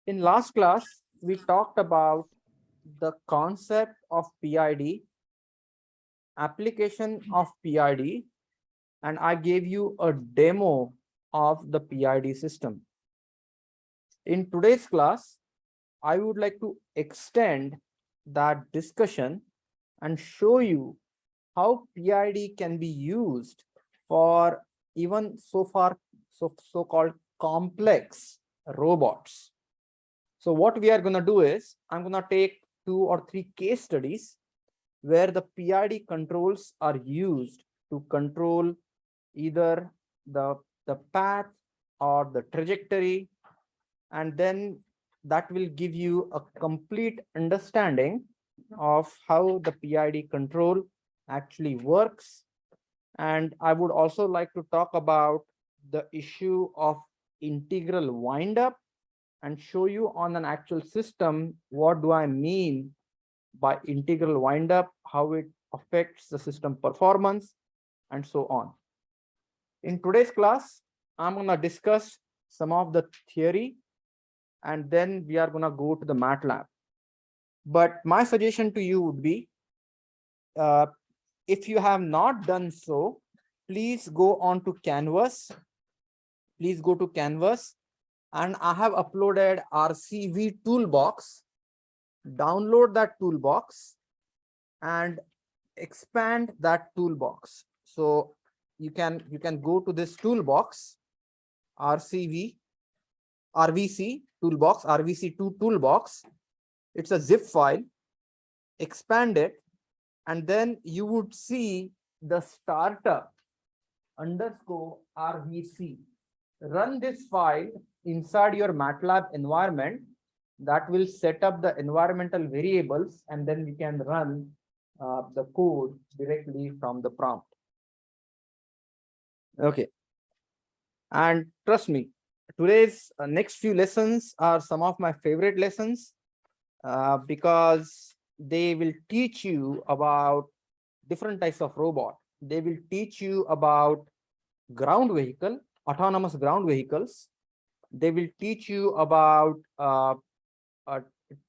In last class, we talked about the concept of PID, application of PID, and I gave you a demo of the PID system. In today's class, I would like to extend that discussion and show you how PID can be used for even so-called complex robots. So what we are going to do is I'm going to take 2 or 3 case studies where the PID controls are used to control either the path or the trajectory, and then that will give you a complete understanding of how the PID control actually works. And I would also like to talk about the issue of integral windup and show you on an actual system what do I mean by integral windup, how it affects the system performance, and so on. In today's class, I'm going to discuss some of the theory, and then we are going to go to the MATLAB. But my suggestion to you would be, if you have not done so, please go on to Canvas. Please go to Canvas, and I have uploaded RCV toolbox. Download that toolbox and expand that toolbox. So you can go to this toolbox, RVC toolbox, RVC2 toolbox. It's a zip file. Expand it, and then you would see the startup underscore RVC. Run this file inside your MATLAB environment. That will set up the environmental variables, and then we can run the code directly from the prompt. Okay. And trust me, today's next few lessons are some of my favorite lessons because they will teach you about different types of robot. They will teach you about ground vehicle, autonomous ground vehicles. They will teach you about a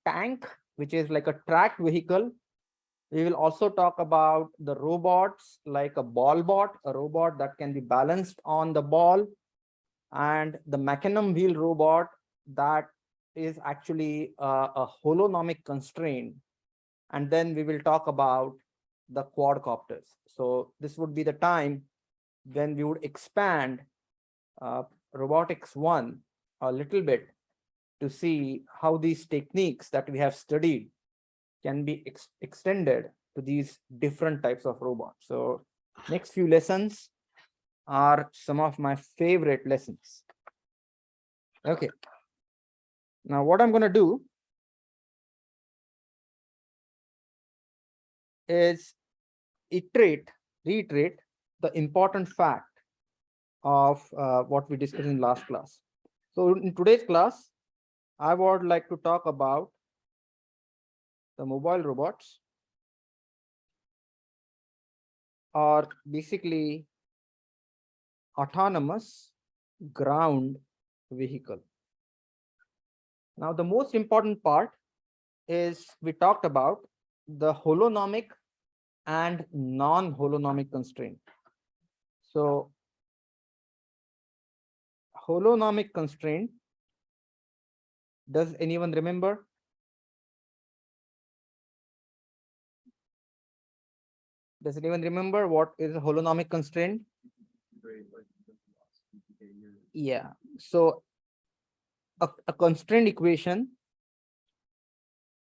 tank, which is like a tracked vehicle. We will also talk about the robots like a ball bot, a robot that can be balanced on the ball, and the mechanism wheel robot that is actually a holonomic constraint. And then we will talk about the quadcopters. So this would be the time when we would expand robotics 1 a little bit to see how these techniques that we have studied can be extended to these different types of robots. So next few lessons are some of my favorite lessons. Okay. Now what I'm going to do is reiterate the important fact of what we discussed in last class. So in today's class, I would like to talk about the mobile robots, or basically autonomous ground vehicle. Now, the most important part is we talked about the holonomic and non-holonomic constraint. So holonomic constraint, does anyone remember? Does anyone remember what is a holonomic constraint? Yeah, so a constraint equation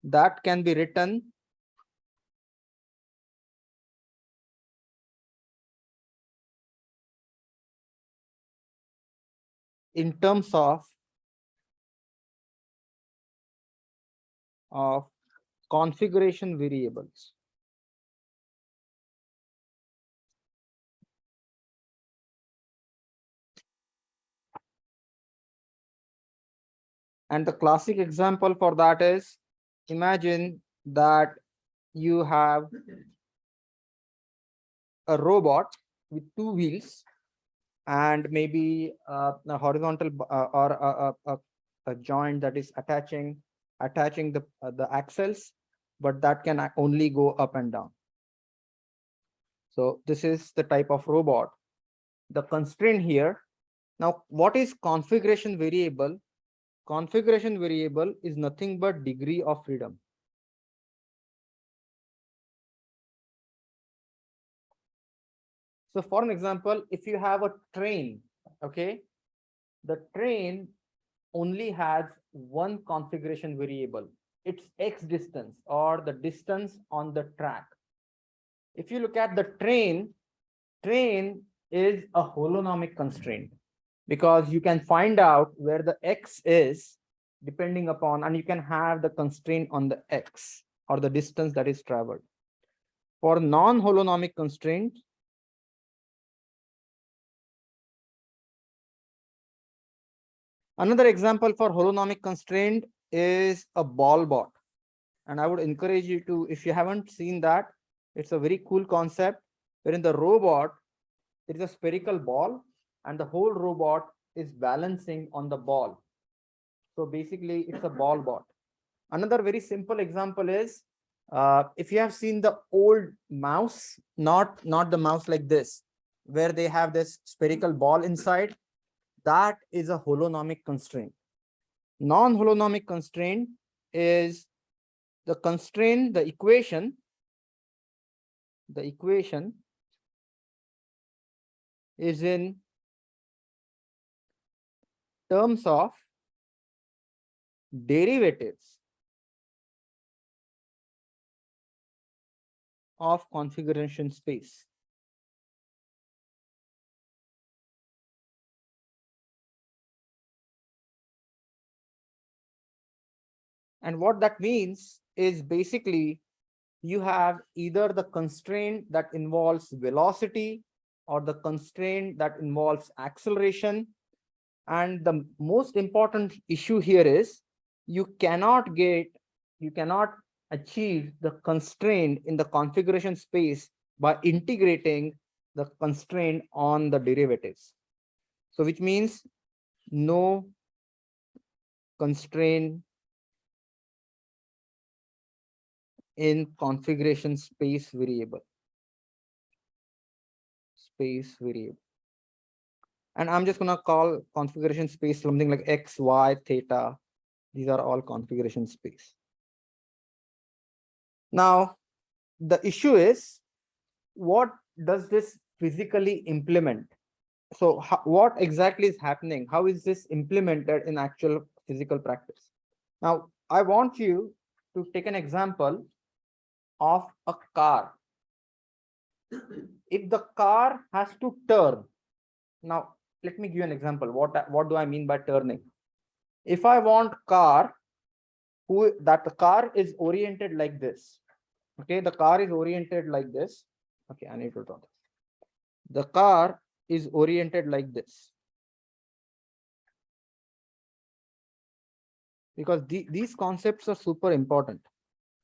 that can be written in terms of configuration variables. And the classic example for that is, imagine that you have a robot with 2 wheels and maybe a horizontal or a joint that is attaching the axles, but that can only go up and down. So this is the type of robot. The constraint here. Now, what is configuration variable? Configuration variable is nothing but degree of freedom. So for an example, if you have a train, okay, the train only has one configuration variable. It's X distance or the distance on the track. If you look at the train is a holonomic constraint because you can find out where the X is depending upon, and you can have the constraint on the X or the distance that is traveled. For non-holonomic constraint, another example for holonomic constraint is a ball bot. And I would encourage you to, if you haven't seen that, it's a very cool concept wherein the robot, there is a spherical ball and the whole robot is balancing on the ball. So basically it's a ball bot. Another very simple example is if you have seen the old mouse, not the mouse like this, where they have this spherical ball inside, that is a holonomic constraint. Non-holonomic constraint is the constraint, the equation is in terms of derivatives of configuration space. And what that means is basically you have either the constraint that involves velocity or the constraint that involves acceleration. And the most important issue here is you cannot achieve the constraint in the configuration space by integrating the constraint on the derivatives. So which means no constraint in configuration space variable. And I'm just going to call configuration space something like X, Y, theta. These are all configuration space. Now, the issue is, what does this physically implement? So what exactly is happening? How is this implemented in actual physical practice? Now, I want you to take an example of a car. If the car has to turn, now let me give you an example. What do I mean by turning? If I want car, that the car is oriented like this. Okay, the car is oriented like this. Okay, I need to draw this. The car is oriented like this. Because these concepts are super important.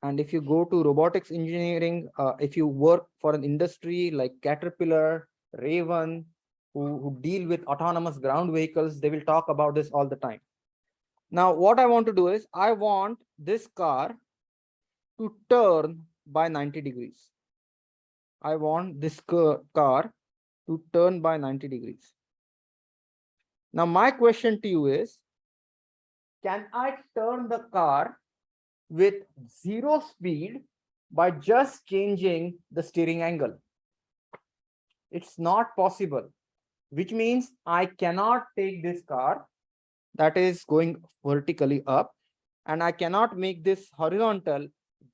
And if you go to robotics engineering, if you work for an industry like Caterpillar, Raven, who deal with autonomous ground vehicles, they will talk about this all the time. Now, what I want to do is I want this car to turn by 90 degrees. I want this car to turn by 90 degrees. Now, my question to you is, can I turn the car with zero speed by just changing the steering angle? It's not possible, which means I cannot take this car that is going vertically up and I cannot make this horizontal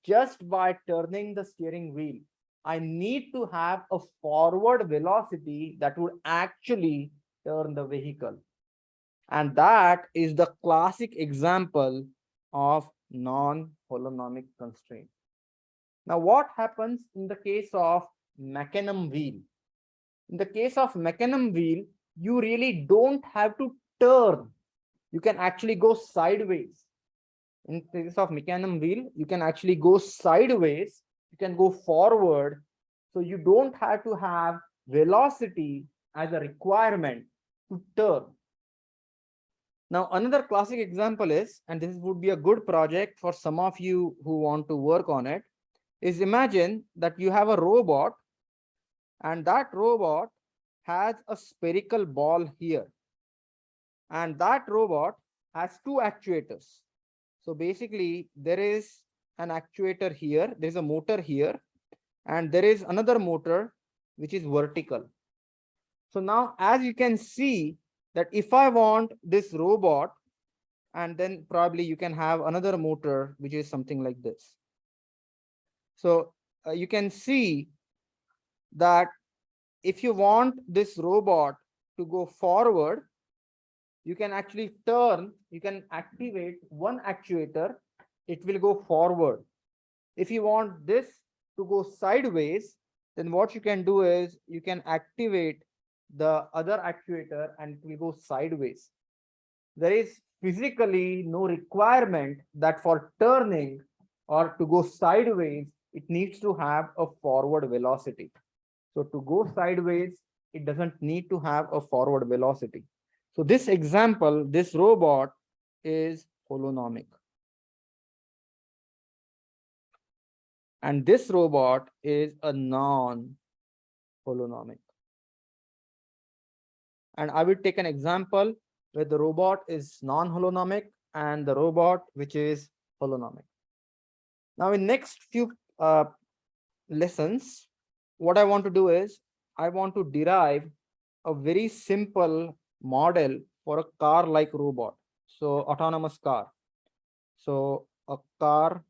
just by turning the steering wheel. I need to have a forward velocity that would actually turn the vehicle. And that is the classic example of non-holonomic constraint. Now, what happens in the case of mechanism wheel? In the case of mechanism wheel, you really don't have to turn. You can actually go sideways. In case of mechanism wheel, you can actually go sideways. You can go forward. So you don't have to have velocity as a requirement to turn. Now, another classic example is, and this would be a good project for some of you who want to work on it, is imagine that you have a robot and that robot has a spherical ball here. And that robot has two actuators. So basically, there is an actuator here, there's a motor here, and there is another motor which is vertical. So now, as you can see, that if I want this robot, and then probably you can have another motor which is something like this. So you can see that if you want this robot to go forward, you can actually turn, you can activate one actuator, it will go forward. If you want this to go sideways, then what you can do is you can activate the other actuator and it will go sideways. There is physically no requirement that for turning or to go sideways, it needs to have a forward velocity. So to go sideways, it doesn't need to have a forward velocity. So this example, this robot is holonomic. And this robot is a non-holonomic. And I will take an example where the robot is non-holonomic and the robot which is holonomic. Now in next few lessons, what I want to do is I want to derive a very simple model for a car like robot. So autonomous car. So a car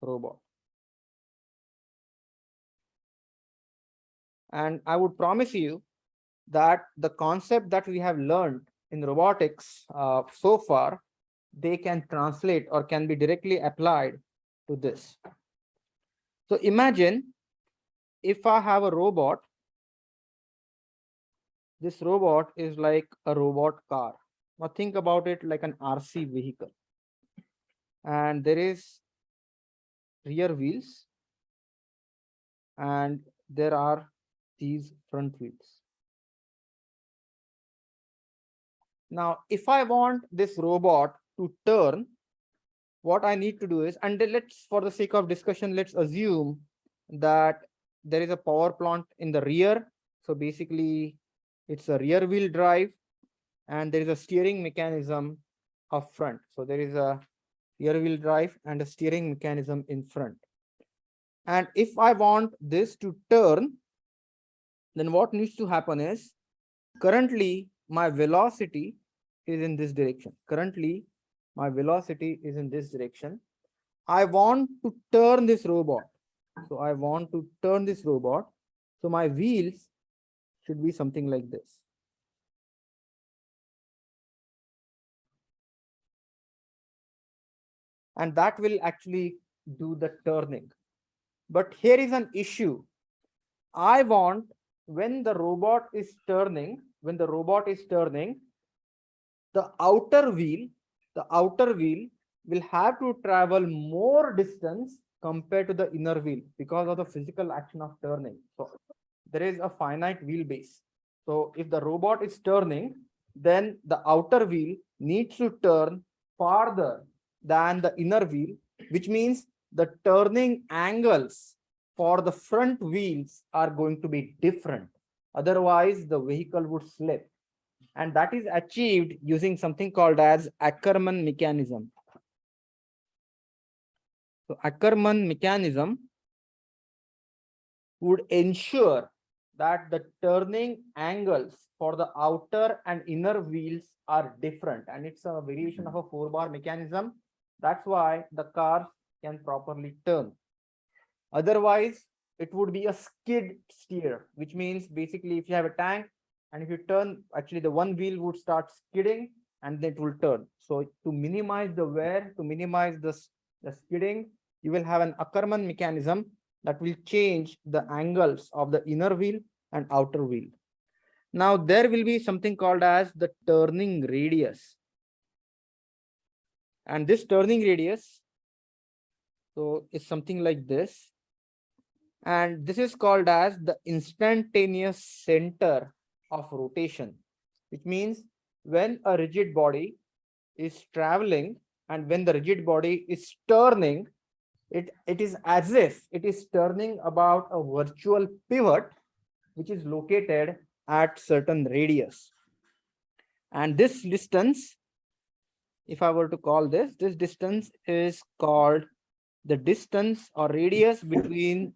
robot. And I would promise you that the concept that we have learned in robotics so far, they can translate or can be directly applied to this. So imagine if I have a robot, this robot is like a robot car. Now think about it like an RC vehicle. And there is rear wheels and there are these front wheels. Now, if I want this robot to turn, what I need to do is, and let's, for the sake of discussion, let's assume that there is a power plant in the rear. So basically, it's a rear wheel drive and there is a steering mechanism up front. So there is a rear wheel drive and a steering mechanism in front. And if I want this to turn, then what needs to happen is, currently my velocity is in this direction. Currently, my velocity is in this direction. I want to turn this robot. So I want to turn this robot. So my wheels should be something like this. And that will actually do the turning. But here is an issue. I want, when the robot is turning, the outer wheel will have to travel more distance compared to the inner wheel because of the physical action of turning. So there is a finite wheelbase. So if the robot is turning, then the outer wheel needs to turn farther than the inner wheel, which means the turning angles for the front wheels are going to be different. Otherwise, the vehicle would slip. And that is achieved using something called as Ackermann mechanism. So Ackermann mechanism would ensure that the turning angles for the outer and inner wheels are different. And it's a variation of a 4-bar mechanism. That's why the cars can properly turn. Otherwise, it would be a skid steer, which means basically if you have a tank and if you turn, actually the one wheel would start skidding and then it will turn. So to minimize the wear, to minimize the skidding, you will have an Ackermann mechanism that will change the angles of the inner wheel and outer wheel. Now there will be something called as the turning radius. And this turning radius, so is something like this. And this is called as the instantaneous center of rotation, which means when a rigid body is traveling and when the rigid body is turning, it is as if it is turning about a virtual pivot which is located at certain radius. And this distance, if I were to call this distance is called the distance or radius between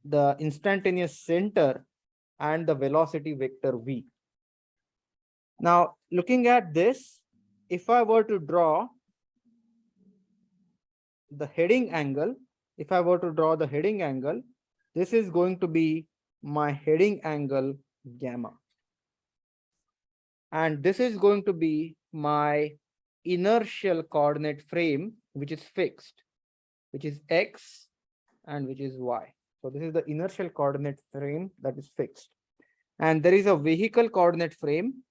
the instantaneous center and the velocity vector v. Now, looking at this, if I were to draw the heading angle, if I were to draw the heading angle, this is going to be my heading angle gamma. And this is going to be my inertial coordinate frame, which is fixed, which is x and which is y. So this is the inertial coordinate frame that is fixed. And there is a vehicle coordinate frame,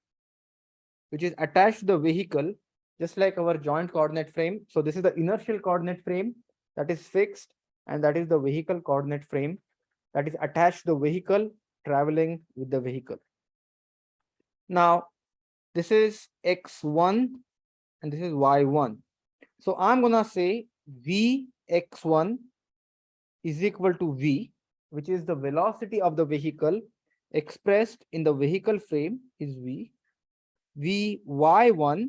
which is attached to the vehicle, just like our joint coordinate frame. So this is the inertial coordinate frame that is fixed, and that is the vehicle coordinate frame that is attached to the vehicle traveling with the vehicle. Now, this is x1 and this is y1. So I'm gonna say Vx1 is equal to V, which is the velocity of the vehicle expressed in the vehicle frame is V. Vy1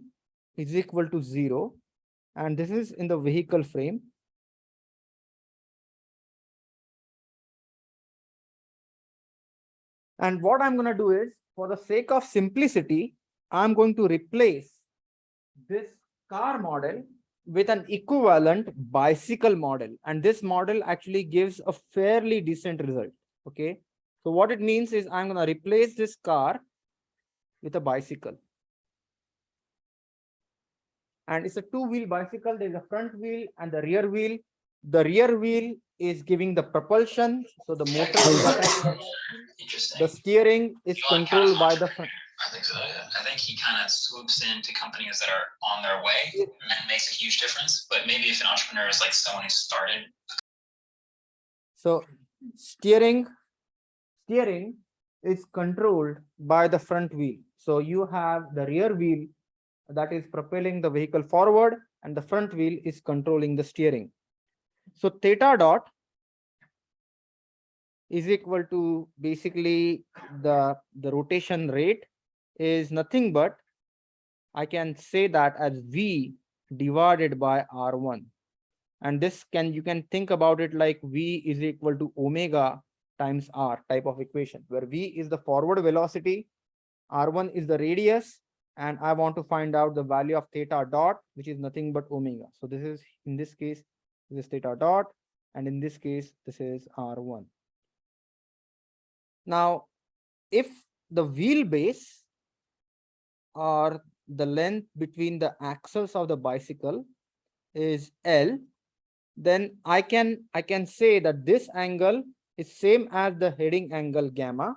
is equal to 0, and this is in the vehicle frame. And what I'm going to do is, for the sake of simplicity, I'm going to replace this car model with an equivalent bicycle model. And this model actually gives a fairly decent result. Okay. So what it means is I'm going to replace this car with a bicycle. And it's a two-wheel bicycle. There's a front wheel and the rear wheel. The rear wheel is giving the propulsion. So the motor is attached. The steering is controlled by the front. I think so. I think he kind of swoops into companies that are on their way and makes a huge difference. But maybe if an entrepreneur is like someone who started. So steering is controlled by the front wheel. So you have the rear wheel that is propelling the vehicle forward, and the front wheel is controlling the steering. So theta dot is equal to basically the rotation rate is nothing but, I can say that as V divided by R1. And this you can think about it like V is equal to omega times R type of equation, where V is the forward velocity, R1 is the radius, and I want to find out the value of theta dot, which is nothing but omega. So this is, in this case, this is theta dot, and in this case, this is R1. Now, if the wheelbase or the length between the axles of the bicycle is L, then I can say that this angle is same as the heading angle gamma,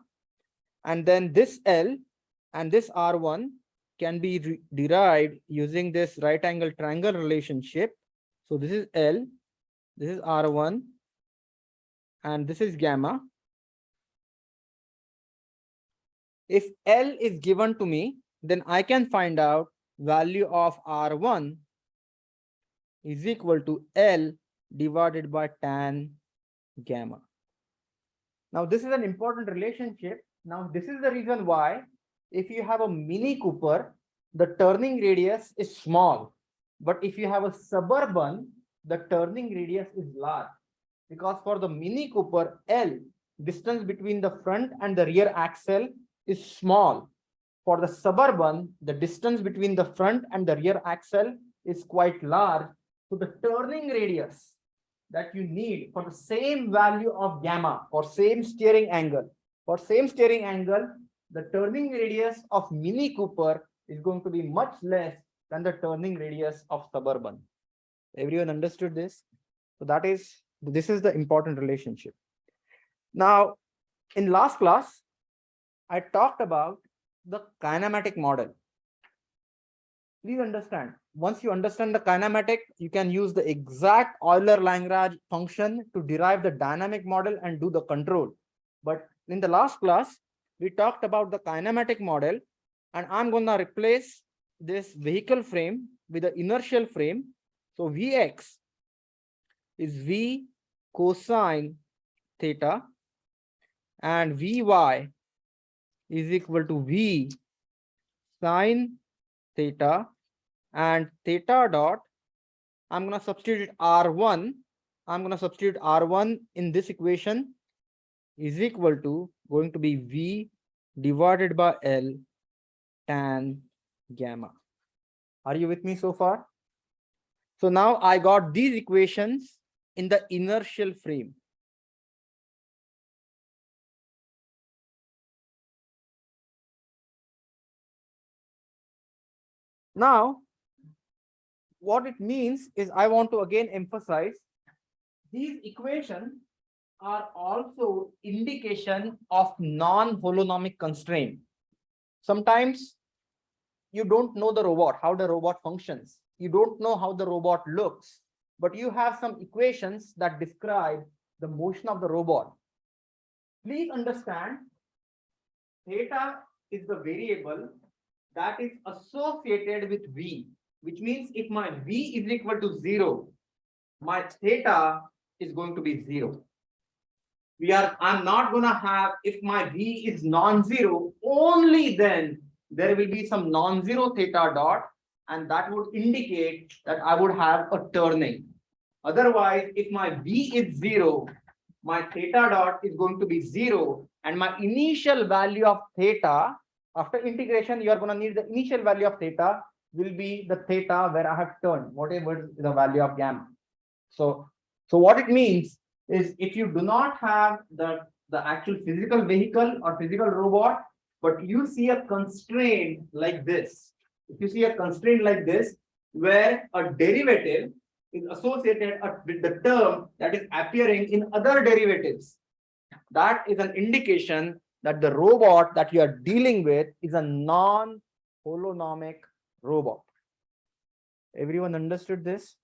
and then this L and this R1 can be derived using this right angle triangle relationship. So this is L, this is R1, and this is gamma. If L is given to me, then I can find out value of R1 is equal to L divided by tan gamma. Now, this is an important relationship. Now, this is the reason why if you have a Mini Cooper, the turning radius is small. But if you have a Suburban, the turning radius is large. Because for the Mini Cooper, L, distance between the front and the rear axle is small. For the Suburban, the distance between the front and the rear axle is quite large. So the turning radius that you need for the same value of gamma or same steering angle, the turning radius of Mini Cooper is going to be much less than the turning radius of Suburban. Everyone understood this? So this is the important relationship. Now, in last class, I talked about the kinematic model. Please understand, once you understand the kinematic, you can use the exact Euler-Lagrange function to derive the dynamic model and do the control. But in the last class, we talked about the kinematic model, and I'm going to replace this vehicle frame with the inertial frame. So Vx is V cosine theta and Vy is equal to V sine theta, and theta dot, I'm going to substitute R1. I'm going to substitute R1 in this equation is equal to going to be V divided by L tan gamma. Are you with me so far? So now I got these equations in the inertial frame. Now, what it means is I want to again emphasize these equations are also indication of non-holonomic constraint. Sometimes you don't know the robot, how the robot functions. You don't know how the robot looks, but you have some equations that describe the motion of the robot. Please understand, theta is the variable that is associated with V, which means if my V is equal to 0, my theta is going to be 0. I'm not going to have, if my V is non-zero, only then there will be some non-zero theta dot, and that would indicate that I would have a turning. Otherwise, if my V is 0, my theta dot is going to be 0, and my initial value of theta, after integration, you are going to need the initial value of theta will be the theta where I have turned, whatever is the value of gamma. So what it means is if you do not have the actual physical vehicle or physical robot, but you see a constraint like this, if you see a constraint like this, where a derivative is associated with the term that is appearing in other derivatives, that is an indication that the robot that you are dealing with is a non-holonomic robot. Everyone understood this?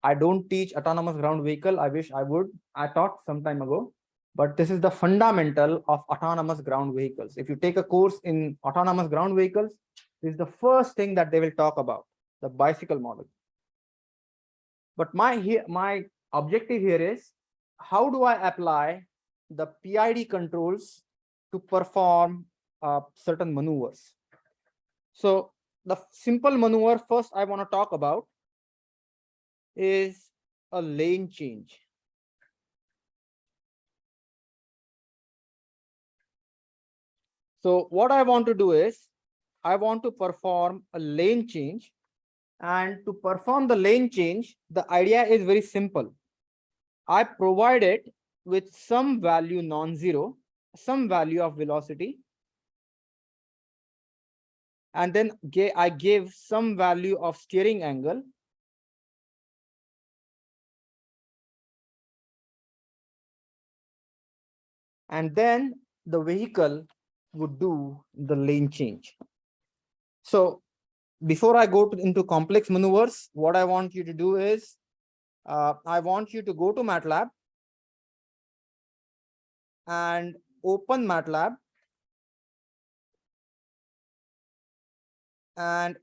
I don't teach autonomous ground vehicle. I wish I would. I taught some time ago, but this is the fundamental of autonomous ground vehicles. If you take a course in autonomous ground vehicles, this is the first thing that they will talk about, the bicycle model. But my objective here is, how do I apply the PID controls to perform certain maneuvers? So the simple maneuver first I want to talk about is a lane change. So what I want to do is I want to perform a lane change, and to perform the lane change, the idea is very simple. I provide it with some value non-zero, some value of velocity, and then I give some value of steering angle, and then the vehicle would do the lane change. So before I go into complex maneuvers, what I want you to do is I want you to go to MATLAB and open MATLAB, and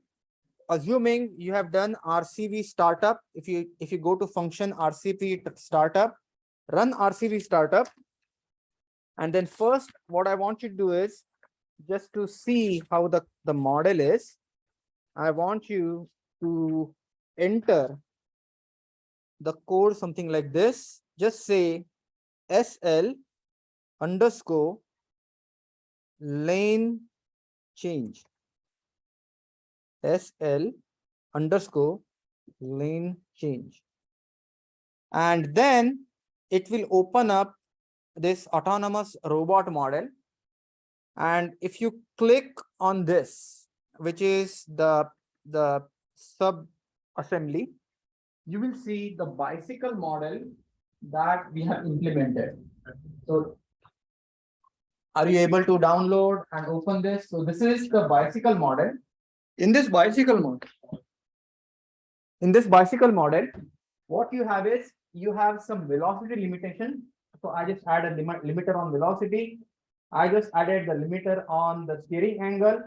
assuming you have done RCV startup, if you go to function RCV startup, run RCV startup, and then first what I want you to do is, just to see how the model is, I want you to enter the code something like this. Just say SL underscore lane change. SL underscore lane change. And then it will open up this autonomous robot model. And if you click on this, which is the sub assembly, you will see the bicycle model that we have implemented. So are you able to download and open this? So this is the bicycle model. In this bicycle model, what you have is you have some velocity limitation. So I just add a limiter on velocity. I just added the limiter on the steering angle.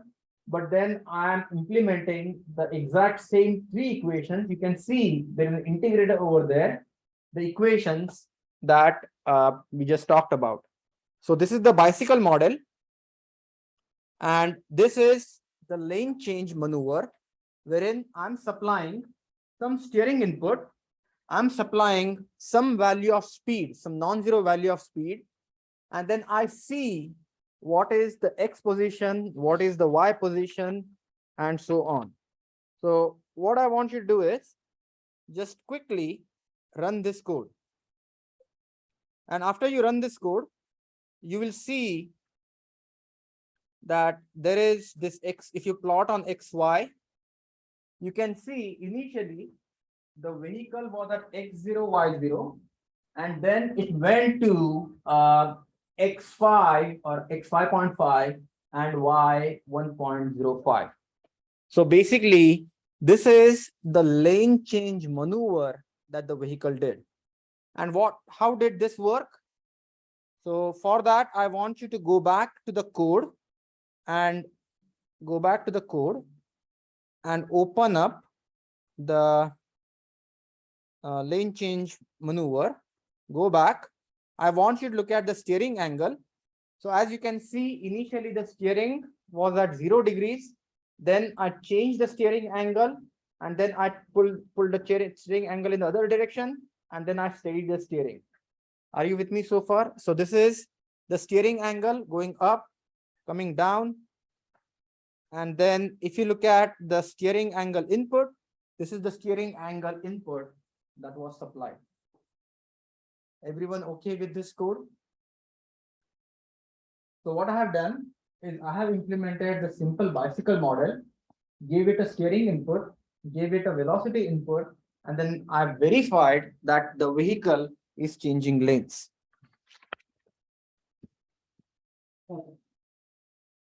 but then I am implementing the exact same three equations. You can see there is an integrator over there, the equations that we just talked about. So this is the bicycle model, and this is the lane change maneuver, wherein I'm supplying some steering input. I'm supplying some value of speed, some non-zero value of speed, and then I see what is the X position, what is the Y position, and so on. So what I want you to do is just quickly run this code. And after you run this code, you will see that there is this X. If you plot on XY, you can see initially the vehicle was at X0, Y0, and then it went to X5 or X5.5 and Y 1.05. So basically, this is the lane change maneuver that the vehicle did. And how did this work? So for that, I want you to go back to the code and open up the lane change maneuver. Go back. I want you to look at the steering angle. So as you can see, initially the steering was at 0 degrees. Then I changed the steering angle, and then I pulled the steering angle in the other direction, and then I steadied the steering. Are you with me so far? So this is the steering angle going up, coming down. And then if you look at the steering angle input, this is the steering angle input that was supplied. Everyone okay with this code? So what I have done is I have implemented the simple bicycle model, gave it a steering input, gave it a velocity input, and then I've verified that the vehicle is changing lanes.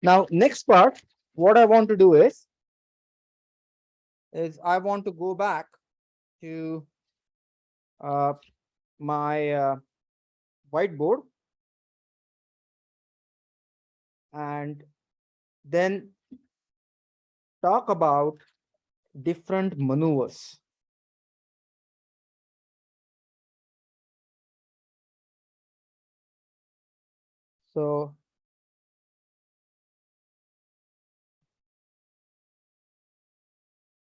Now, next part, what I want to do is I want to go back to my whiteboard, and then talk about different maneuvers. So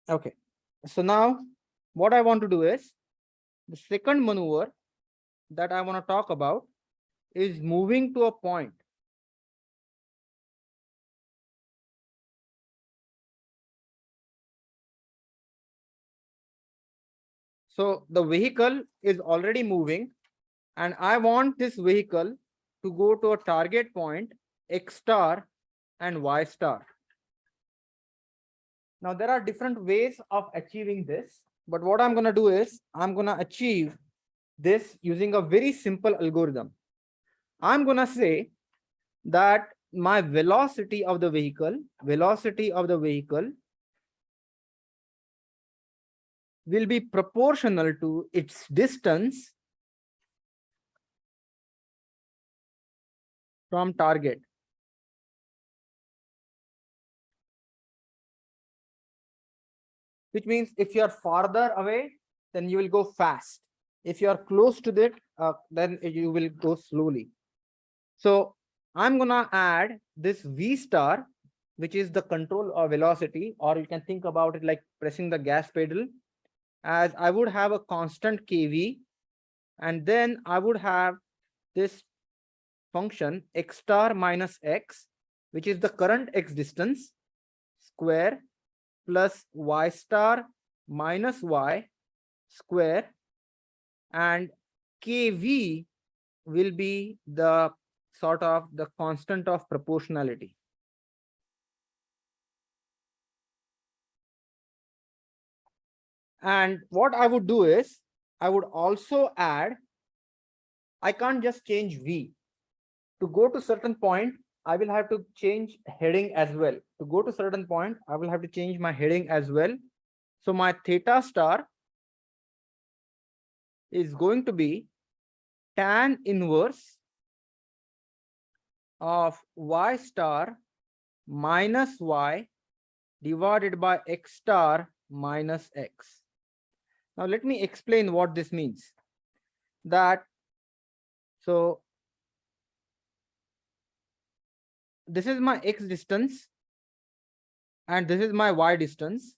okay, so now what I want to do is the second maneuver that I want to talk about is moving to a point. So the vehicle is already moving, and I want this vehicle to go to a target point X star and Y star. Now there are different ways of achieving this, but what I'm going to do is I'm going to achieve this using a very simple algorithm. I'm going to say that my velocity of the vehicle will be proportional to its distance from target. Which means if you are farther away, then you will go fast. If you are close to it, then you will go slowly. So I'm gonna add this V star, which is the control of velocity, or you can think about it like pressing the gas pedal, as I would have a constant kV, and then I would have this function X star minus X, which is the current X distance, square, plus Y star minus Y square, and kV will be the sort of the constant of proportionality. And what I would do is I would also add, I can't just change V. To go to certain point, I will have to change heading as well. To go to certain point, I will have to change my heading as well. So my theta star is going to be tan inverse of Y star minus y divided by x star minus x. Now let me explain what this means. That so this is my x distance and this is my y distance.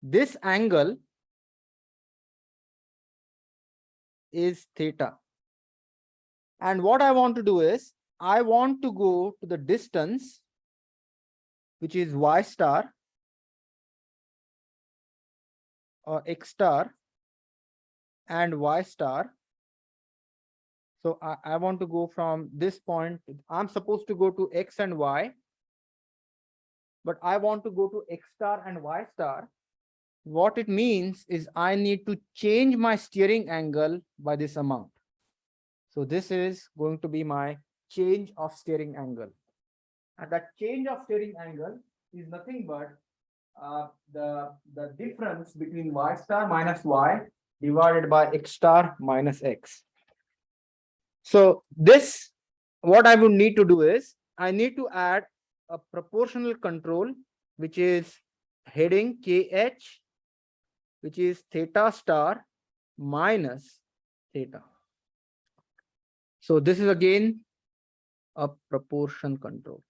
This angle is theta. And what I want to do is I want to go to the distance, which is y star or x star and y star. So I want to go from this point. I'm supposed to go to x and y, but I want to go to x star and y star. What it means is I need to change my steering angle by this amount. So this is going to be my change of steering angle. And that change of steering angle is nothing but the difference between y star minus y divided by x star minus x. So this, what I would need to do is I need to add a proportional control, which is heading kh, which is theta star minus theta. So this is again a proportion control.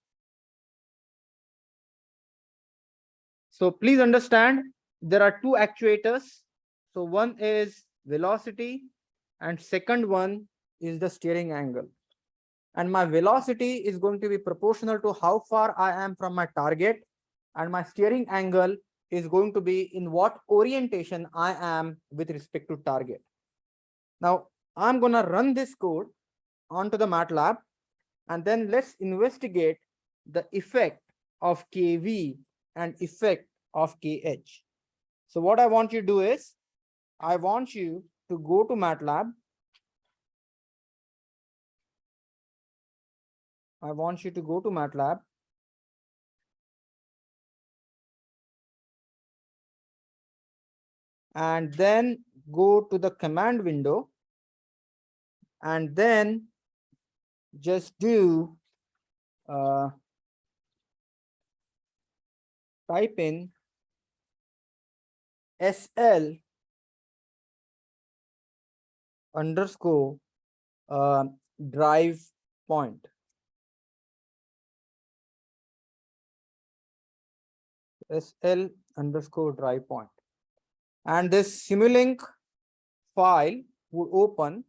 So please understand there are two actuators. So one is velocity and second one is the steering angle. And my velocity is going to be proportional to how far I am from my target, and my steering angle is going to be in what orientation I am with respect to target. Now I'm going to run this code onto the MATLAB, and then let's investigate the effect of kV and effect of kh. So what I want you to do is I want you to go to MATLAB. I want you to go to MATLAB and then go to the command window and then just do type in SL underscore drive point. SL underscore drive point. And this Simulink file would open,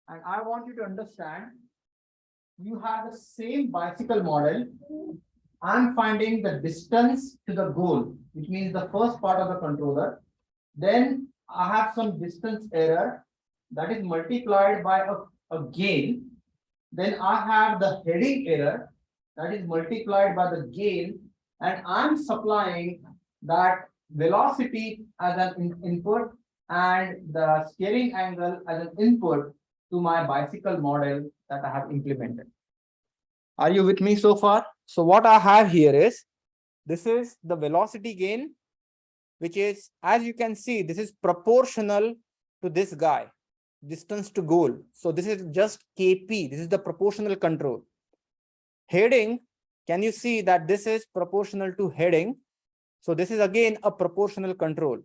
and I want you to understand you have the same bicycle model. I'm finding the distance to the goal, which means the first part of the controller. Then I have some distance error that is multiplied by a gain. Then I have the heading error that is multiplied by the gain, and I'm supplying that velocity as an input and the steering angle as an input to my bicycle model that I have implemented. Are you with me so far? So what I have here is, this is the velocity gain, which is, as you can see, this is proportional to this guy, distance to goal. So this is just Kp, this is the proportional control. Heading, can you see that this is proportional to heading? So this is again a proportional control.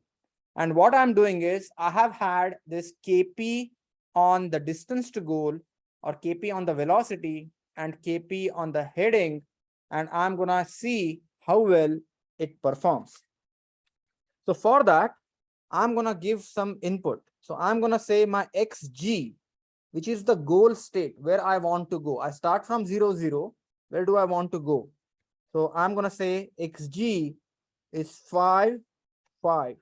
And what I'm doing is I have had this Kp on the distance to goal, or Kp on the velocity, and Kp on the heading, and I'm gonna see how well it performs. So for that, I'm gonna give some input. So I'm gonna say my xg, which is the goal state where I want to go. I start from 0, 0. Where do I want to go? So I'm gonna say xg is 5, 5.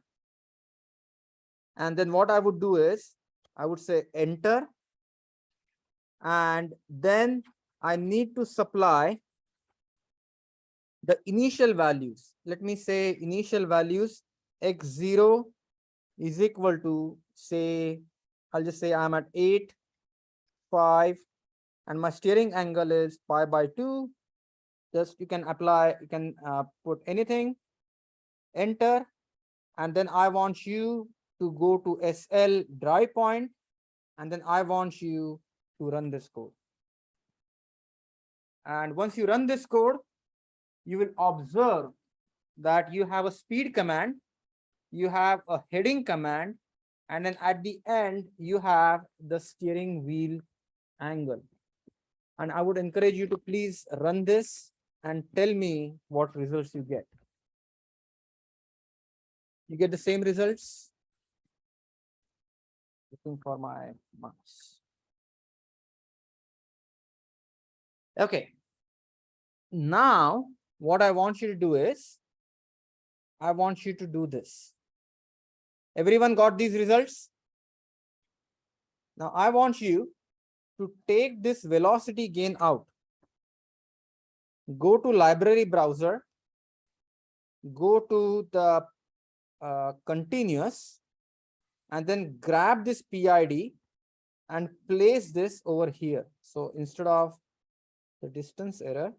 And then what I would do is I would say enter, and then I need to supply the initial values. Let me say initial values x0 is equal to, say, I'll just say I'm at 8, 5, and my steering angle is pi by 2. Just you can apply, you can put anything, enter, and then I want you to go to SL dry point, and then I want you to run this code. And once you run this code, you will observe that you have a speed command, you have a heading command, and then at the end, you have the steering wheel angle. And I would encourage you to please run this and tell me what results you get. You get the same results? Looking for my mouse. Okay. Now, what I want you to do is, I want you to do this. Everyone got these results? Now, I want you to take this velocity gain out. Go to library browser, go to the continuous, and then grab this PID and place this over here. So instead of the distance error,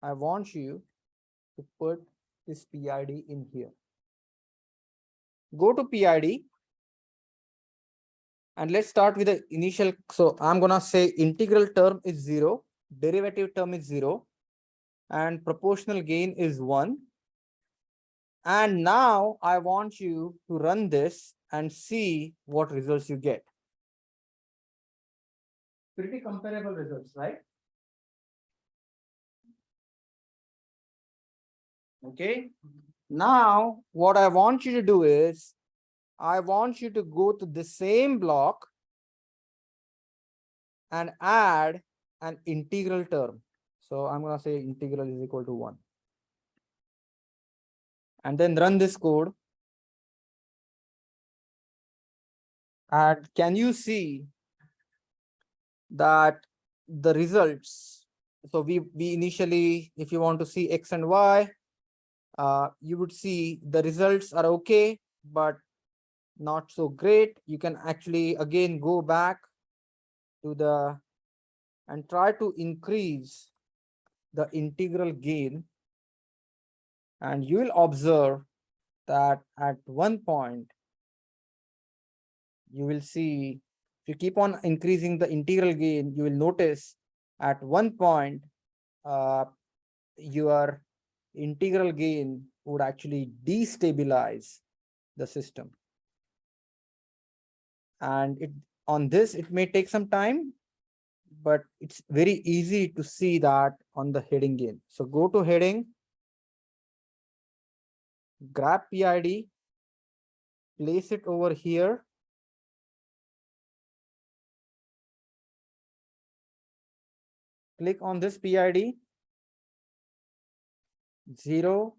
I want you to put this PID in here. Go to PID and let's start with the initial. So I'm gonna say integral term is 0, derivative term is 0, and proportional gain is 1. And now I want you to run this and see what results you get. Pretty comparable results, right? Okay. Now, what I want you to do is, I want you to go to the same block and add an integral term. So I'm going to say integral is equal to 1. And then run this code. And can you see that the results? So we initially, if you want to see X and Y, you would see the results are okay, but not so great. You can actually again go back to the and try to increase the integral gain, and you will observe that at one point you will see, if you keep on increasing the integral gain, you will notice at one point your integral gain would actually destabilize the system. And on this, it may take some time, but it's very easy to see that on the heading gain. So go to heading, grab PID, place it over here. Click on this PID, 0,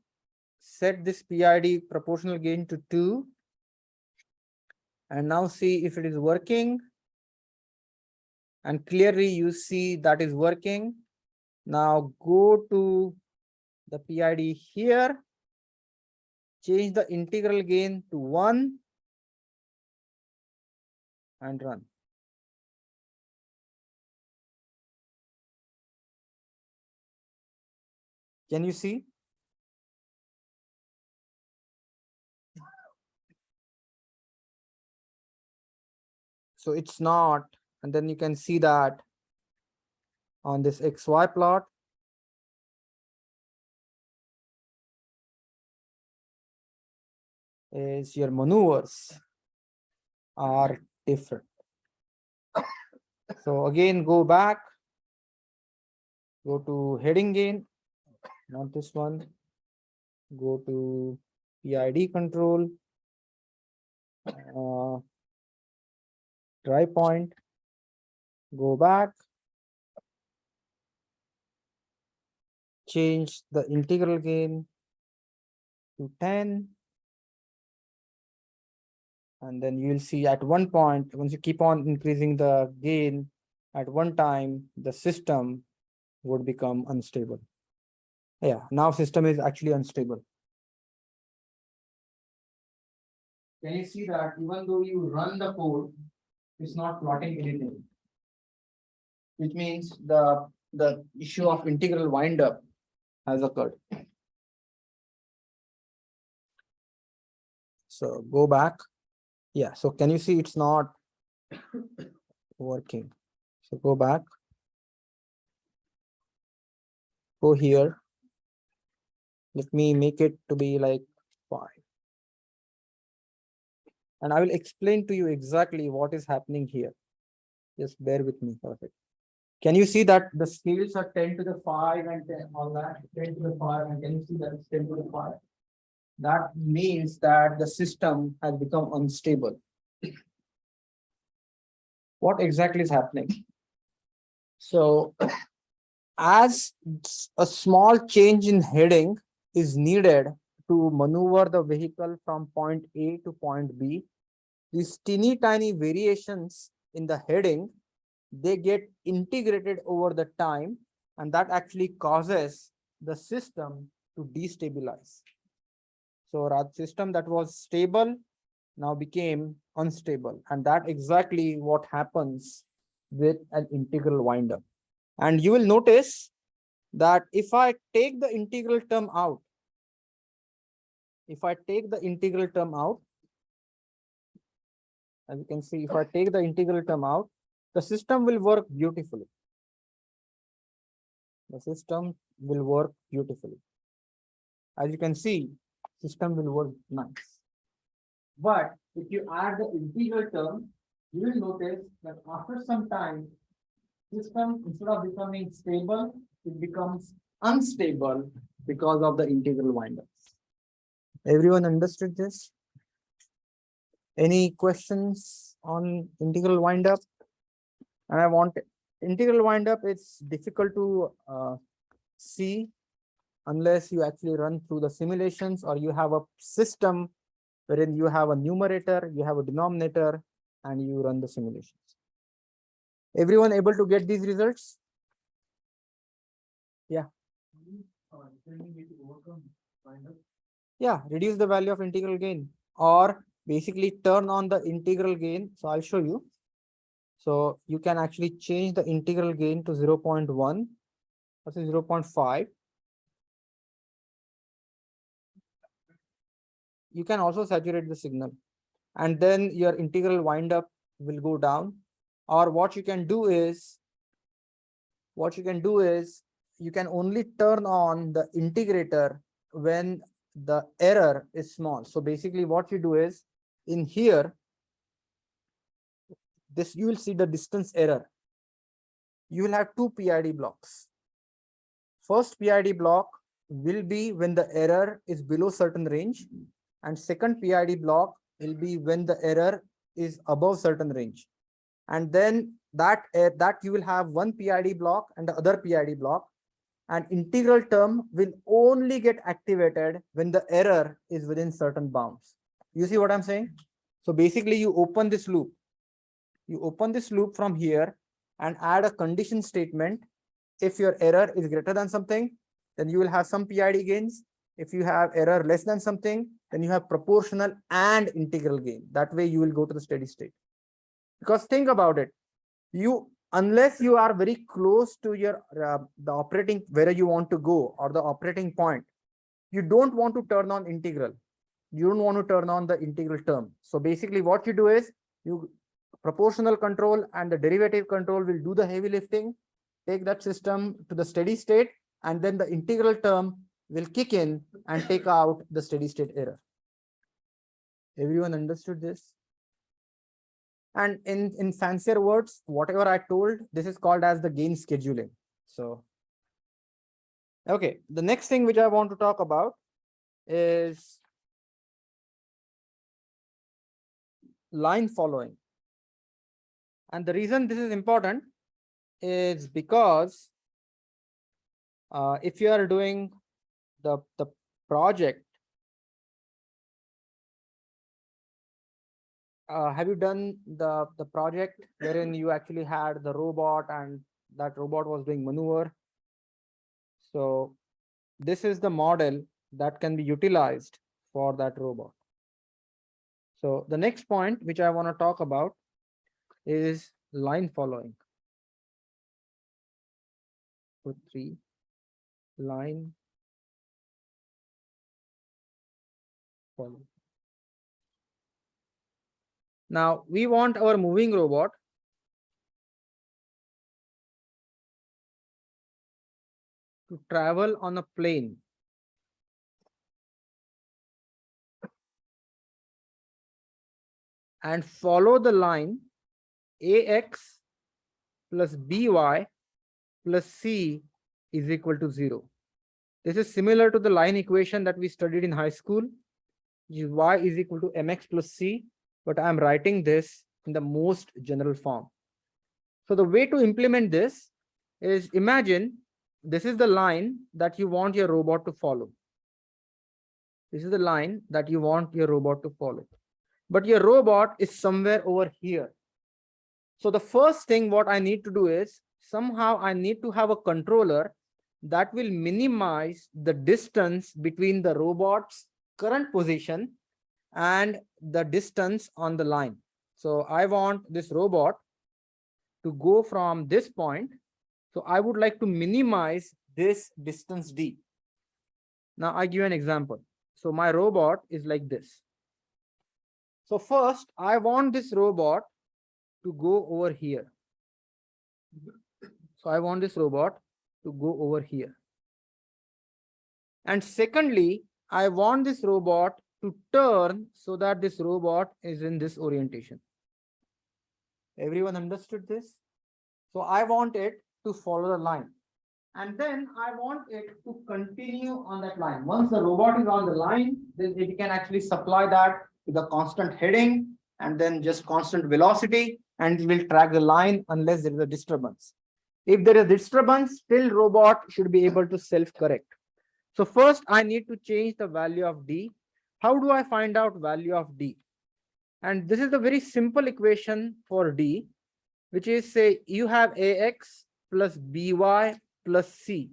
set this PID proportional gain to 2, and now see if it is working. And clearly you see that is working. Now go to the PID here, change the integral gain to 1 and run. Can you see? So it's not, and then you can see that on this XY plot. Is your maneuvers are different. So again, go back, go to heading gain, not this one, go to PID control, try point, go back, change the integral gain to 10. And then you will see at one point, once you keep on increasing the gain, at one time, the system would become unstable. Yeah, now system is actually unstable. Can you see that even though you run the code, it's not plotting anything? Which means the issue of integral windup has occurred. So go back. Yeah, so can you see it's not working? So go back. Go here. Let me make it to be like 5. And I will explain to you exactly what is happening here. Just bear with me for a second. Can you see that the scales are 10 to the 5 and 10, all that, 10 to the 5, and can you see that it's 10 to the 5? That means that the system has become unstable. What exactly is happening? So, as a small change in heading is needed to maneuver the vehicle from point A to point B, these teeny tiny variations in the heading, they get integrated over the time, and that actually causes the system to destabilize. So our system that was stable now became unstable, and that exactly what happens with an integral windup. And you will notice that if I take the integral term out, as you can see, if I take the integral term out, the system will work beautifully. The system will work beautifully. As you can see, system will work nice. But if you add the integral term, you will notice that after some time, system instead of becoming stable, it becomes unstable because of the integral windups. Everyone understood this? Any questions on integral windup? And I want integral windup, it's difficult to see unless you actually run through the simulations or you have a system wherein you have a numerator, you have a denominator, and you run the simulations. Everyone able to get these results? Yeah. Yeah, reduce the value of integral gain or basically turn on the integral gain. So I'll show you. So you can actually change the integral gain to 0.1 or 0.5. You can also saturate the signal, and then your integral windup will go down. Or what you can do is you can only turn on the integrator when the error is small. So basically what you do is in here, this you will see the distance error. You will have two PID blocks. First PID block will be when the error is below certain range, and second PID block will be when the error is above certain range. And then that you will have one PID block and the other PID block, and integral term will only get activated when the error is within certain bounds. You see what I'm saying? So basically you open this loop. You open this loop from here and add a condition statement. If your error is greater than something, then you will have some PID gains. If you have error less than something, then you have proportional and integral gain. That way you will go to the steady state. Because think about it, unless you are very close to your the operating where you want to go or the operating point, you don't want to turn on integral. You don't want to turn on the integral term. So basically what you do is proportional control and the derivative control will do the heavy lifting, take that system to the steady state, and then the integral term will kick in and take out the steady state error. Everyone understood this? And in fancier words, whatever I told, this is called as the gain scheduling. So, okay, the next thing which I want to talk about is line following. And the reason this is important is because if you are doing the project, have you done the project wherein you actually had the robot and that robot was doing maneuver? So this is the model that can be utilized for that robot. So the next point which I want to talk about is line following. So 3, line following. Now we want our moving robot to travel on a plane and follow the line ax plus by plus c is equal to 0. This is similar to the line equation that we studied in high school, which is y is equal to mx plus c, but I'm writing this in the most general form. So the way to implement this is, imagine this is the line that you want your robot to follow. This is the line that you want your robot to follow. But your robot is somewhere over here. So the first thing what I need to do is, somehow I need to have a controller that will minimize the distance between the robot's current position and the distance on the line. So I want this robot to go from this point. So I would like to minimize this distance d. Now I give you an example. So my robot is like this. So first I want this robot to go over here. So I want this robot to go over here. And secondly, I want this robot to turn so that this robot is in this orientation. Everyone understood this? So I want it to follow the line. And then I want it to continue on that line. Once the robot is on the line, then it can actually supply that with a constant heading and then just constant velocity, and it will track the line unless there is a disturbance. If there is disturbance, still robot should be able to self-correct. So first I need to change the value of d. How do I find out value of d? And this is a very simple equation for d, which is, say you have ax plus by plus c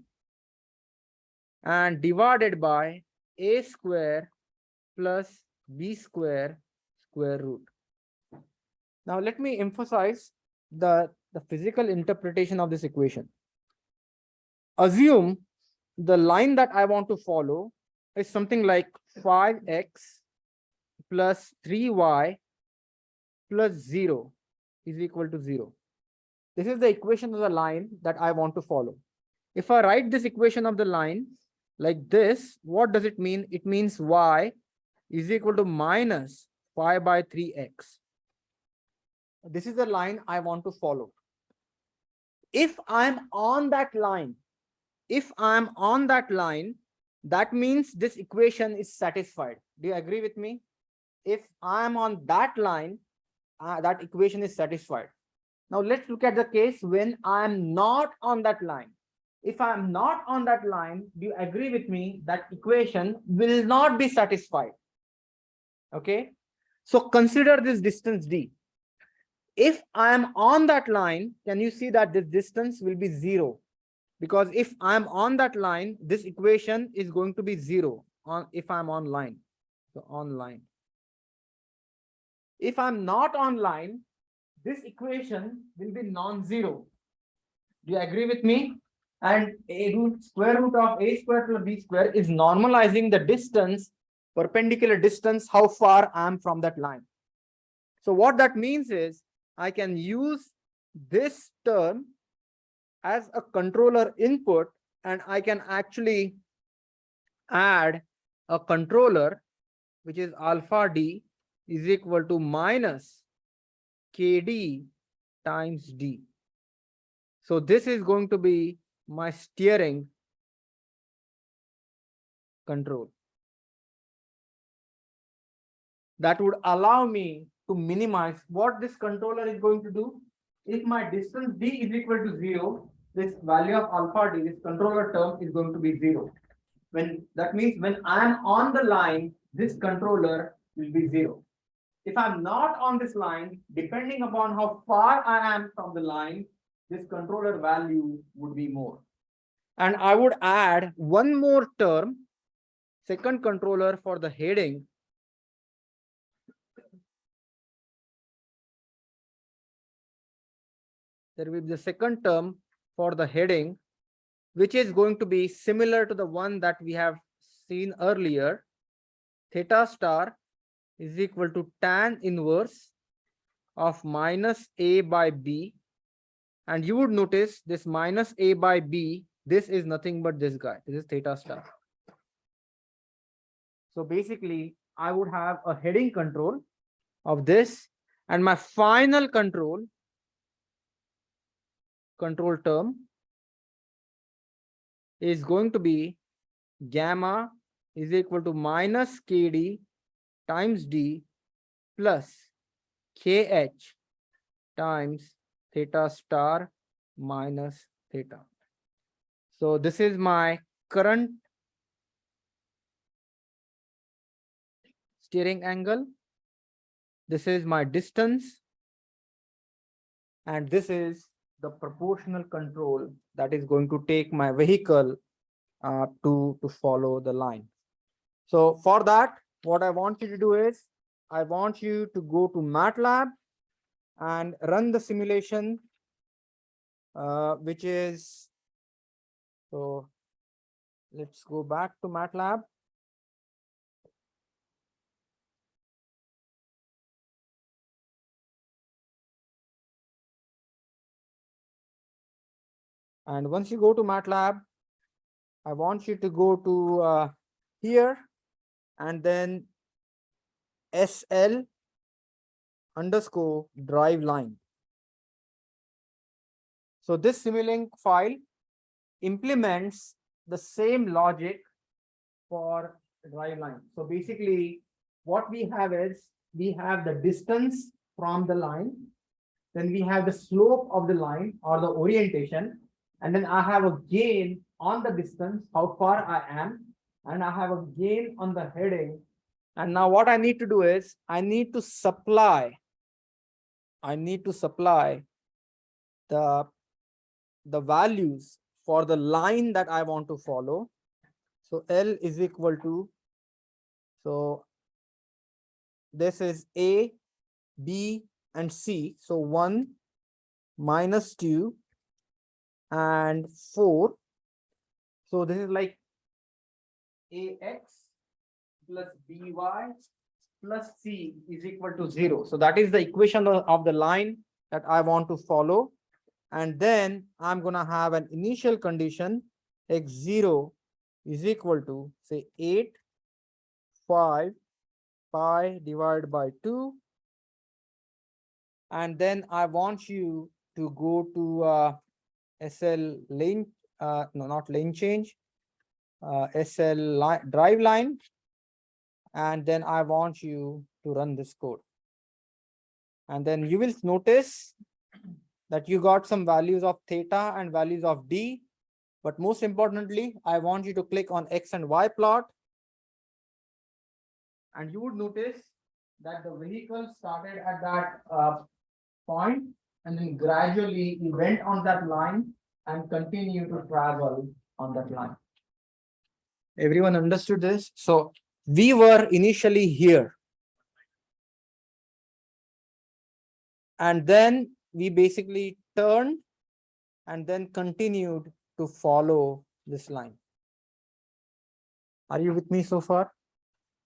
and divided by a square plus b square square root. Now let me emphasize the physical interpretation of this equation. Assume the line that I want to follow is something like 5x plus 3y plus 0 is equal to 0. This is the equation of the line that I want to follow. If I write this equation of the line like this, what does it mean? It means y is equal to minus 5 by 3x. This is the line I want to follow. If I'm on that line, that means this equation is satisfied. Do you agree with me? If I'm on that line, that equation is satisfied. Now let's look at the case when I'm not on that line. If I'm not on that line, do you agree with me that equation will not be satisfied? Okay, so consider this distance d. If I am on that line, can you see that this distance will be 0? Because if I'm on that line, this equation is going to be 0 if I'm on line. So on line. If I'm not on line, this equation will be non-zero. Do you agree with me? And square root of a square plus b square is normalizing the distance, perpendicular distance, how far I am from that line. So what that means is I can use this term as a controller input, and I can actually add a controller, which is alpha d is equal to minus kd times d. So this is going to be my steering control. That would allow me to minimize. What this controller is going to do, if my distance d is equal to 0, this value of alpha d, this controller term, is going to be 0. That means when I am on the line, this controller will be 0. If I'm not on this line, depending upon how far I am from the line, this controller value would be more. And I would add one more term, second controller for the heading. There will be the second term for the heading, which is going to be similar to the one that we have seen earlier. Theta star is equal to tan inverse of minus a by b. And you would notice this minus a by b, this is nothing but this guy. This is theta star. So basically, I would have a heading control of this And my final control term is going to be gamma is equal to minus KD times D plus KH times theta star minus theta. So this is my current steering angle. This is my distance. And this is the proportional control that is going to take my vehicle to follow the line. So for that, what I want you to do is, I want you to go to MATLAB and run the simulation, which is, so let's go back to MATLAB. And once you go to MATLAB, I want you to go to here and then SL underscore drive line. So this Simulink file implements the same logic for drive line. So basically what we have is, we have the distance from the line, then we have the slope of the line or the orientation, and then I have a gain on the distance, how far I am, and I have a gain on the heading. And now what I need to do is, I need to supply the values for the line that I want to follow. So L is equal to, so this is A, B, and C. So 1 minus 2 and 4. So this is like AX plus BY plus C is equal to 0. So that is the equation of the line that I want to follow. And then I'm going to have an initial condition, X0 is equal to, say, 8, 5, pi divided by 2. And then I want you to go to SL lane, no, not lane change, SL drive line. And then I want you to run this code. And then you will notice that you got some values of theta and values of D. But most importantly, I want you to click on X and Y plot. And you would notice that the vehicle started at that point, and then gradually he went on that line and continued to travel on that line. Everyone understood this? So we were initially here. And then we basically turned and then continued to follow this line. Are you with me so far?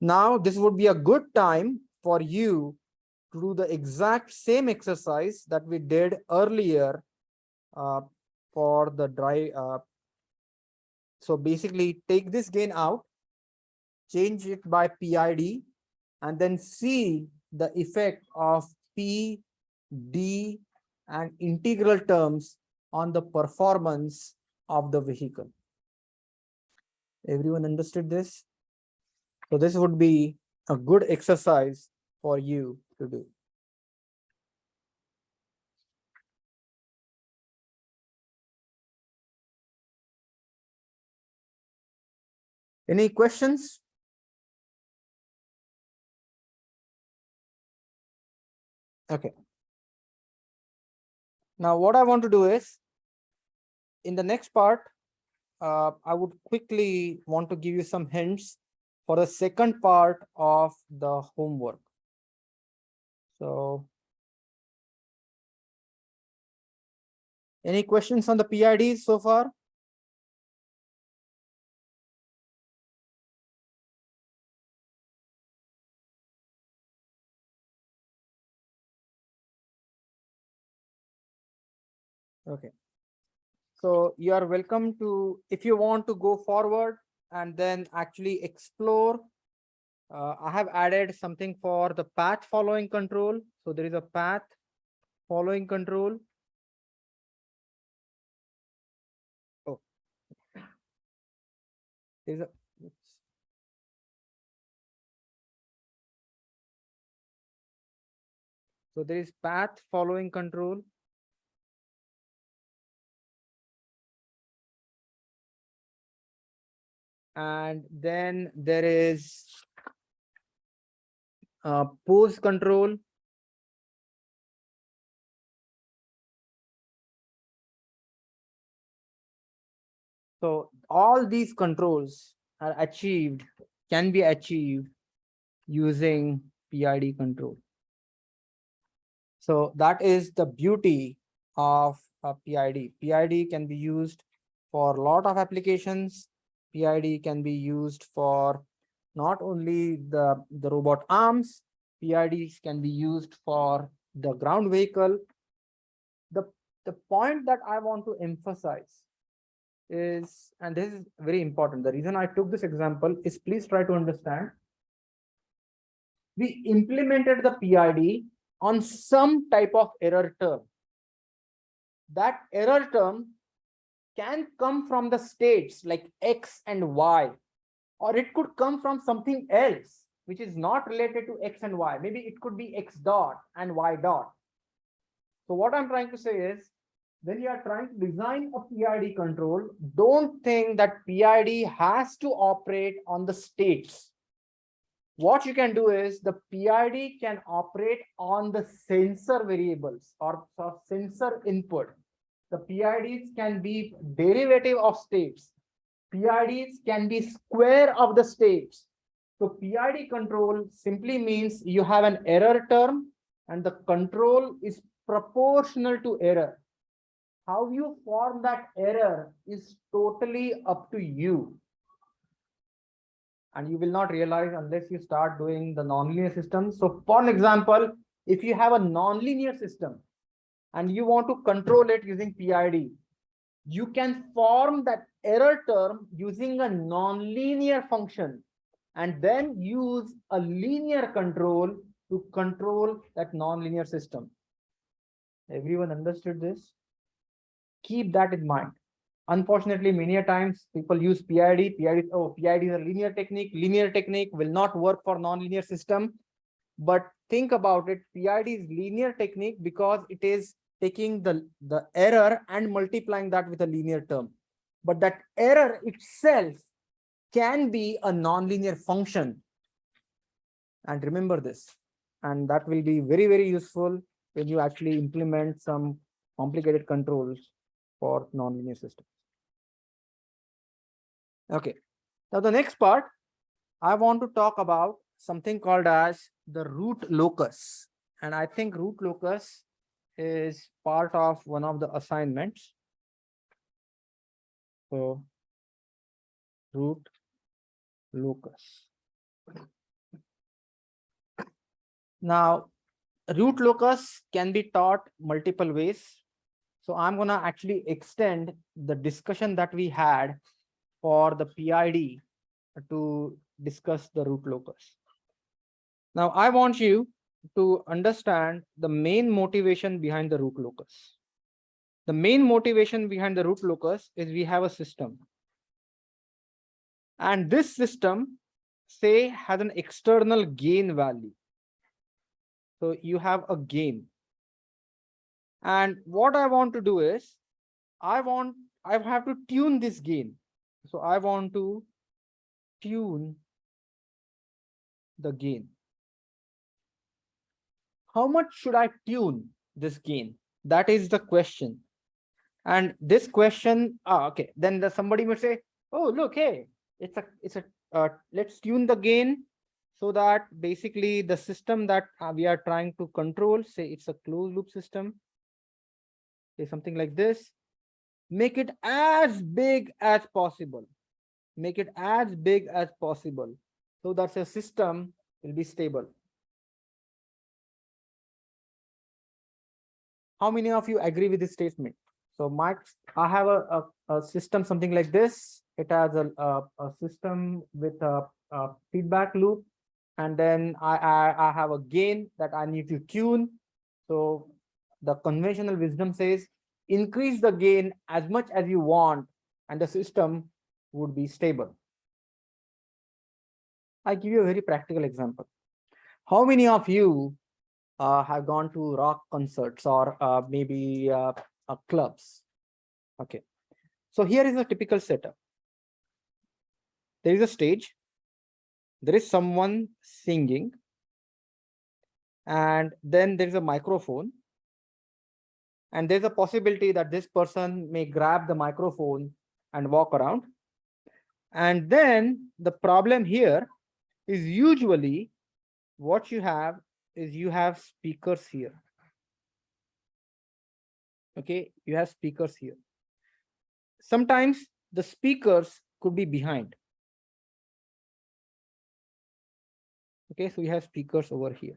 Now, this would be a good time for you to do the exact same exercise that we did earlier for the drive. So basically, take this gain out, change it by PID, and then see the effect of P, D, and integral terms on the performance of the vehicle. Everyone understood this? So this would be a good exercise for you to do. Any questions? Okay. Now what I want to do is, in the next part, I would quickly want to give you some hints for the second part of the homework. So, any questions on the PIDs so far? Okay. So you are welcome to, if you want to go forward and then actually explore I have added something for the path following control. So there is a path following control. Oh, there's a, oops. So there is path following control. And then there is pose control. So all these controls are achieved, can be achieved using PID control. So that is the beauty of a PID. PID can be used for a lot of applications. PID can be used for not only the robot arms, PIDs can be used for the ground vehicle. The point that I want to emphasize is, and this is very important, the reason I took this example is, please try to understand. We implemented the PID on some type of error term. That error term can come from the states like X and Y, or it could come from something else which is not related to X and Y. Maybe it could be X dot and Y dot. So what I'm trying to say is, when you are trying to design a PID control, don't think that PID has to operate on the states. What you can do is the PID can operate on the sensor variables or sensor input. The PIDs can be derivative of states. PIDs can be square of the states. So PID control simply means you have an error term and the control is proportional to error. How you form that error is totally up to you. And you will not realize unless you start doing the nonlinear system. So for example, if you have a nonlinear system and you want to control it using PID, you can form that error term using a nonlinear function and then use a linear control to control that nonlinear system. Everyone understood this? Keep that in mind. Unfortunately, many a times people use PID. PID is a linear technique. Linear technique will not work for nonlinear system. But think about it, PID is linear technique because it is taking the error and multiplying that with a linear term. But that error itself can be a nonlinear function. And remember this. And that will be very, very useful when you actually implement some complicated controls for nonlinear systems. Okay, now the next part, I want to talk about something called as the root locus. And I think root locus is part of one of the assignments. So root locus. Now, root locus can be taught multiple ways. So I'm going to actually extend the discussion that we had for the PID to discuss the root locus. Now, I want you to understand the main motivation behind the root locus. The main motivation behind the root locus is we have a system. And this system, say, has an external gain value. So you have a gain. And what I want to do is, I have to tune this gain. So I want to tune the gain. How much should I tune this gain? That is the question. And this question, okay, then somebody would say, oh, look, hey, let's tune the gain so that basically the system that we are trying to control, say it's a closed loop system, say something like this, make it as big as possible. Make it as big as possible so that the system will be stable. How many of you agree with this statement? So I have a system something like this. It has a system with a feedback loop. And then I have a gain that I need to tune. So the conventional wisdom says increase the gain as much as you want and the system would be stable. I give you a very practical example. How many of you have gone to rock concerts or maybe clubs? Okay. So here is a typical setup. There is a stage. There is someone singing. And then there is a microphone. And there's a possibility that this person may grab the microphone and walk around. And then the problem here is usually what you have is you have speakers here. Okay, you have speakers here. Sometimes the speakers could be behind. Okay, so you have speakers over here.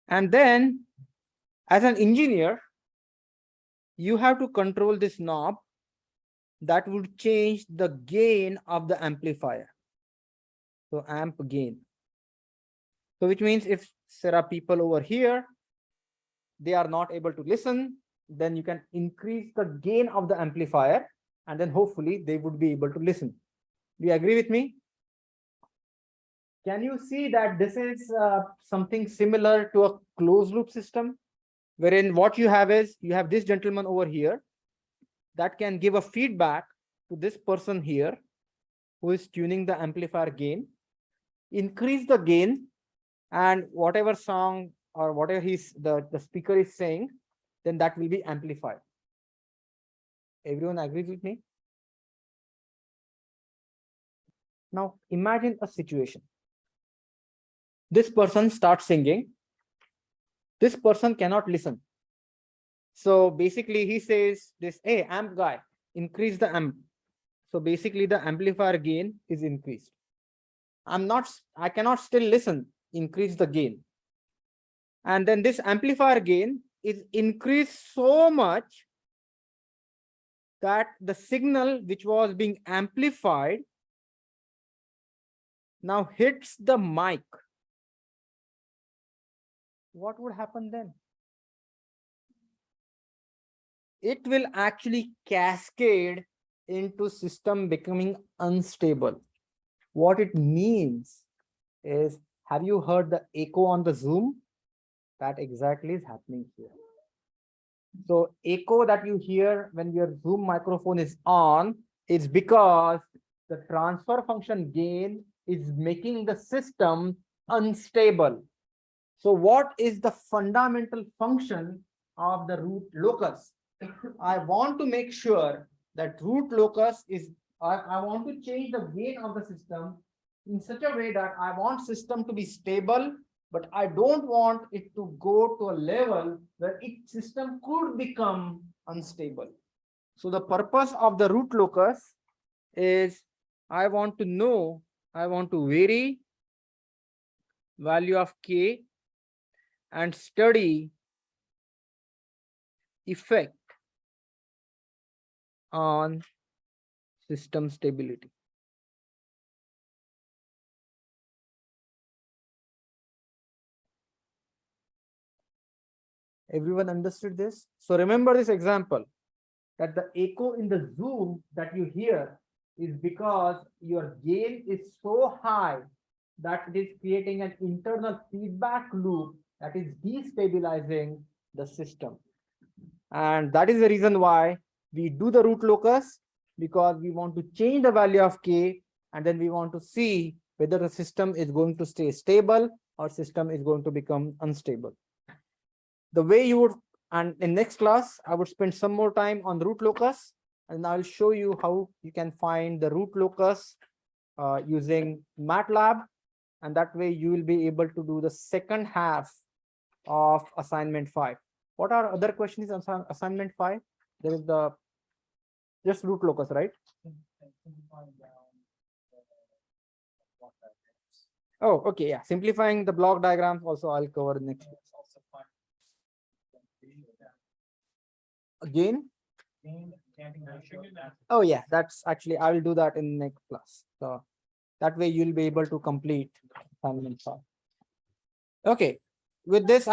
And then as an engineer, you have to control this knob that would change the gain of the amplifier. So amp gain. So which means if there are people over here, they are not able to listen, then you can increase the gain of the amplifier and then hopefully they would be able to listen. Do you agree with me? Can you see that this is something similar to a closed loop system, wherein what you have is you have this gentleman over here that can give a feedback to this person here who is tuning the amplifier gain, increase the gain, and whatever song or whatever the speaker is saying, then that will be amplified. Everyone agrees with me? Now imagine a situation. This person starts singing. This person cannot listen. So basically he says this, hey, amp guy, increase the amp. So basically the amplifier gain is increased. I cannot still listen, increase the gain. And then this amplifier gain is increased so much that the signal which was being amplified now hits the mic. What would happen then? It will actually cascade into system becoming unstable. What it means is, have you heard the echo on the Zoom? That exactly is happening here. So echo that you hear when your Zoom microphone is on, it's because the transfer function gain is making the system unstable. So what is the fundamental function of the root locus? I want to make sure that root locus is, I want to change the gain of the system in such a way that I want system to be stable, but I don't want it to go to a level where its system could become unstable. So the purpose of the root locus is I want to know, I want to vary value of K and study effect on system stability. Everyone understood this? So remember this example that the echo in the Zoom that you hear is because your gain is so high that it is creating an internal feedback loop that is destabilizing the system. And that is the reason why we do the root locus, because we want to change the value of K and then we want to see whether the system is going to stay stable or system is going to become unstable. The way you would, and in next class, I would spend some more time on the root locus and I'll show you how you can find the root locus using MATLAB. And that way you will be able to do the second half of assignment 5. What are other questions on assignment 5? There is the just root locus, right? Oh, okay, yeah. Simplifying the block diagrams also I'll cover next. Again? Oh yeah, that's actually I will do that in next class. So That way you'll be able to complete assignment part. Okay, with this,